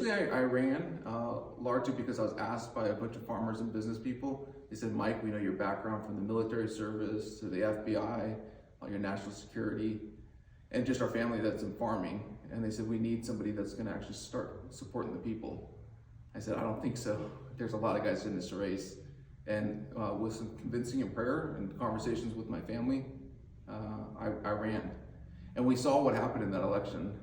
Initially, I ran largely because I was asked by a bunch of farmers and business people. They said, Mike, we know your background from the military service to the FBI, your national security, and just our family that's in farming. And they said, we need somebody that's gonna actually start supporting the people. I said, I don't think so. There's a lot of guys in this race. And with some convincing and prayer and conversations with my family, I ran. And we saw what happened in that election.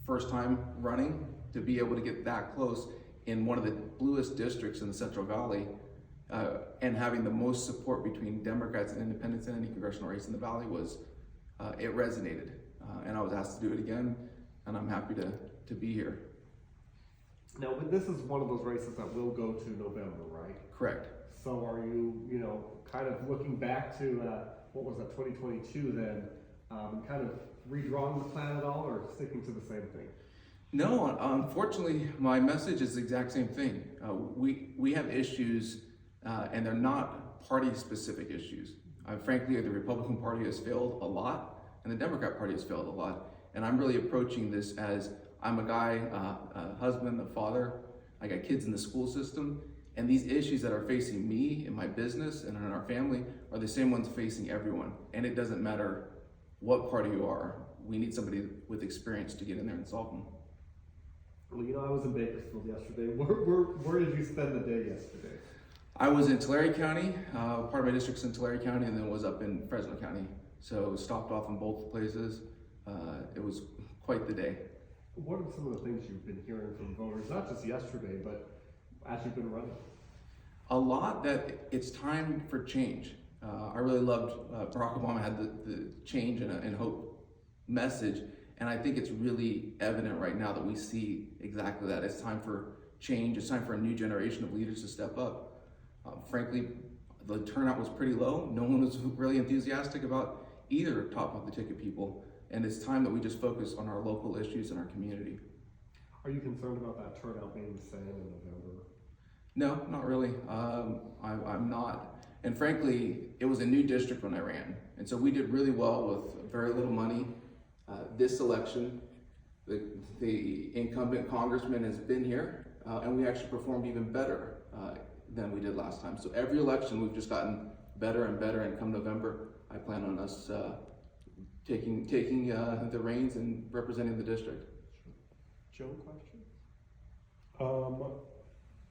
First time running, to be able to get that close in one of the bluest districts in the Central Valley, and having the most support between Democrats and independents in any congressional race in the Valley was, it resonated. And I was asked to do it again, and I'm happy to be here. Now, this is one of those races that will go to November, right? Correct. So are you, kind of looking back to, what was that, 2022 then, kind of redrawing the plan at all, or sticking to the same thing? No, unfortunately, my message is the exact same thing. We have issues, and they're not party-specific issues. Frankly, the Republican Party has failed a lot, and the Democrat Party has failed a lot. And I'm really approaching this as, I'm a guy, a husband, a father, I got kids in the school system, and these issues that are facing me in my business and in our family are the same ones facing everyone. And it doesn't matter what party you are, we need somebody with experience to get in there and solve them. Well, I was in Bakersfield yesterday. Where did you spend the day yesterday? I was in Tulare County, part of my district's in Tulare County, and then was up in Fresno County. So stopped off in both places. It was quite the day. What are some of the things you've been hearing from voters, not just yesterday, but as you've been running? A lot that it's time for change. I really loved Barack Obama had the change and hope message, and I think it's really evident right now that we see exactly that. It's time for change. It's time for a new generation of leaders to step up. Frankly, the turnout was pretty low. No one was really enthusiastic about either top of the ticket people, and it's time that we just focus on our local issues in our community. Are you concerned about that turnout being the same in November? No, not really. I'm not. And frankly, it was a new district when I ran. And so we did really well with very little money. This election, the incumbent congressman has been here, and we actually performed even better than we did last time. So every election, we've just gotten better and better, and come November, I plan on us taking the reins and representing the district. Joe, question?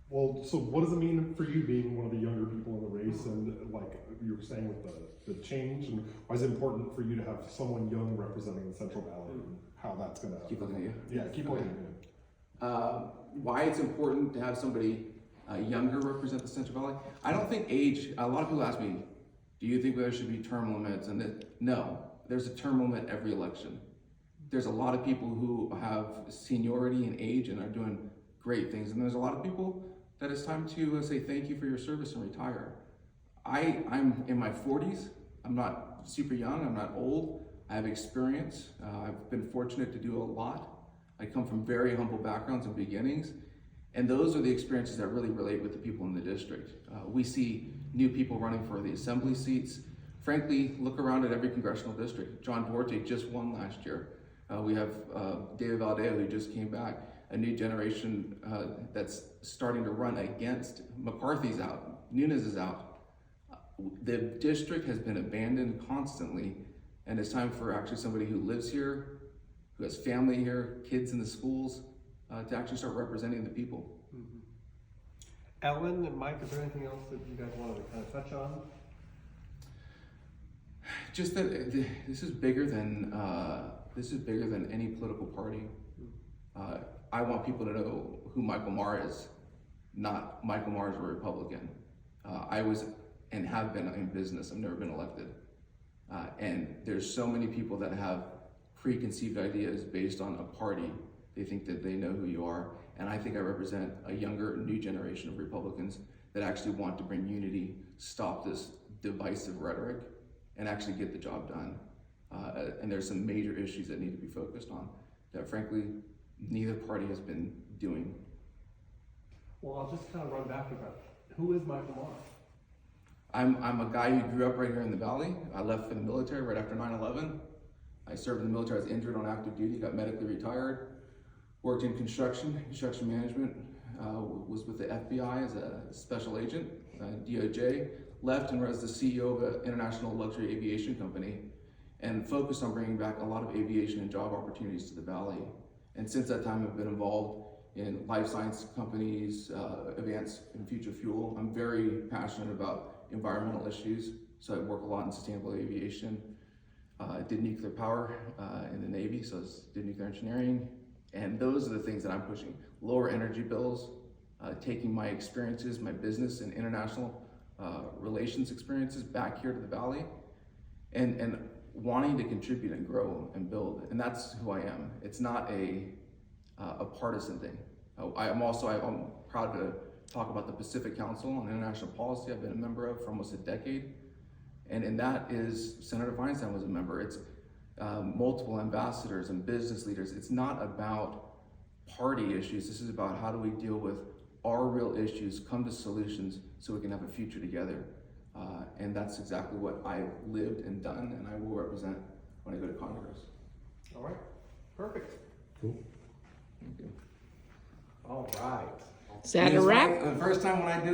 Well, so what does it mean for you being one of the younger people in the race, and like you were saying with the change, and why is it important for you to have someone young representing the Central Valley, and how that's gonna Keep looking at you. Yeah, keep looking at you. Why it's important to have somebody younger represent the Central Valley? I don't think age. A lot of people ask me, do you think there should be term limits? And no, there's a term limit every election. There's a lot of people who have seniority and age and are doing great things, and there's a lot of people that it's time to say thank you for your service and retire. I'm in my 40s. I'm not super young, I'm not old. I have experience. I've been fortunate to do a lot. I come from very humble backgrounds and beginnings, and those are the experiences that really relate with the people in the district. We see new people running for the assembly seats. Frankly, look around at every congressional district. John Duarte just won last year. We have David Valdez, who just came back. A new generation that's starting to run against. McCarthy's out, Nunes is out. The district has been abandoned constantly, and it's time for actually somebody who lives here, who has family here, kids in the schools, to actually start representing the people. Mm-hmm. Ellen and Mike, is there anything else that you guys wanted to kind of touch on? Just that this is bigger than any political party. I want people to know who Michael Maher is, not Michael Maher is a Republican. I was and have been in business. I've never been elected. And there's so many people that have preconceived ideas based on a party. They think that they know who you are. And I think I represent a younger, new generation of Republicans that actually want to bring unity, stop this divisive rhetoric, and actually get the job done. And there's some major issues that need to be focused on that, frankly, neither party has been doing. Well, I'll just kind of run back to that. Who is Michael Maher? I'm a guy who grew up right here in the Valley. I left for the military right after 9/11. I served in the military. I was injured on active duty, got medically retired. Worked in construction management, was with the FBI as a special agent, DOJ, left and was the CEO of an international luxury aviation company, and focused on bringing back a lot of aviation and job opportunities to the Valley. And since that time, I've been involved in life science companies, advanced in future fuel. I'm very passionate about environmental issues, so I work a lot in sustainable aviation. Did nuclear power in the Navy, so I did nuclear engineering. And those are the things that I'm pushing. Lower energy bills, taking my experiences, my business and international relations experiences back here to the Valley, and wanting to contribute and grow and build. And that's who I am. It's not a partisan thing. I'm proud to talk about the Pacific Council on International Policy I've been a member of for almost a decade. And that is, Senator Feinstein was a member. It's multiple ambassadors and business leaders. It's not about party issues. This is about how do we deal with our real issues, come to solutions so we can have a future together. And that's exactly what I've lived and done, and I will represent when I go to Congress. All right, perfect. Cool. Thank you. All right. Is that a wrap? The first time when I did